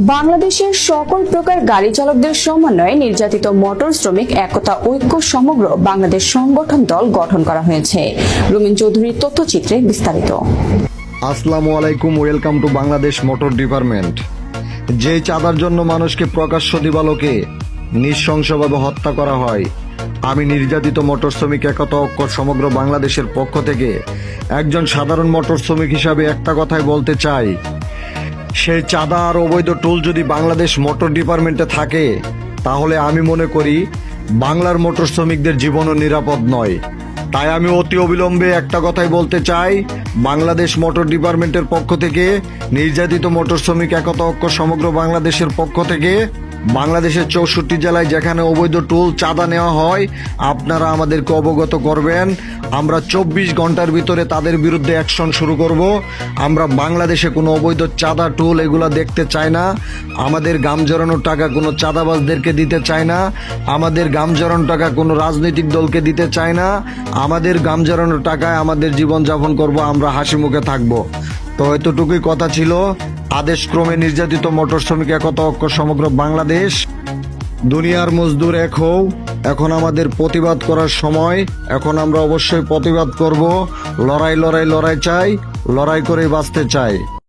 বাংলাদেশের সকল প্রকার গাড়ি চালকদের সমন্বয়ে নির্যাতিত মোটর শ্রমিক একতা ঐক্য সমগ্র বাংলাদেশ সংগঠন দল গঠন করা হয়েছে। রুমিন চৌধুরীর তথ্যচিত্রে বিস্তারিত। আসসালামু আলাইকুম, welcome to Bangladesh motor department. যে চাঁদার জন্য মানুষকে প্রকাশ্য দিবালোকে নৃশংসভাবে হত্যা করা হয়, আমি নির্যাতিত মোটর শ্রমিক একতা ঐক্য সমগ্র বাংলাদেশের পক্ষ থেকে একজন সাধারণ মোটর শ্রমিক হিসাবে একটা কথাই বলতে চাই, সেই চাঁদা আর অবৈধ টোল যদি বাংলাদেশ মোটর ডিপার্টমেন্টে থাকে তাহলে আমি মনে করি বাংলার মোটর শ্রমিকদের জীবনও নিরাপদ নয়। তাই আমি অতি অবিলম্বে একটা কথাই বলতে চাই, বাংলাদেশ মোটর ডিপার্টমেন্টের পক্ষ থেকে নির্যাতিত মোটর শ্রমিক একতা ঐক্য সমগ্র বাংলাদেশের পক্ষ থেকে বাংলাদেশের 64 জেলায় যেখানে অবৈধ টোল চাঁদা নেওয়া হয় আপনারা আমাদেরকে অবগত করবেন। আমরা 24 ঘন্টার ভিতরে তাদের বিরুদ্ধে অ্যাকশন শুরু করব। আমরা বাংলাদেশে কোনো অবৈধ চাঁদা টোল এগুলা দেখতে চাই না। আমাদের গাম জড়ানোর টাকা কোনো চাঁদাবাজদেরকে দিতে চাই না। আমাদের গাম জড়ানোর টাকা কোনো রাজনৈতিক দলকে দিতে চাই না। আমাদের গাম জড়ানোর টাকায় আমাদের জীবনযাপন করব, আমরা হাসি মুখে থাকবো। তো এতটুকুই কথা ছিল। আদেশক্রমে নির্যাতিত মোটর শ্রমিক একতা ঐক্য সমগ্র বাংলাদেশ, দুনিয়ার মজদুর এক হও। এখন আমাদের প্রতিবাদ করার সময়, এখন আমরা অবশ্যই প্রতিবাদ করব। লড়াই লড়াই লড়াই চাই, লড়াই করে বাঁচতে চাই।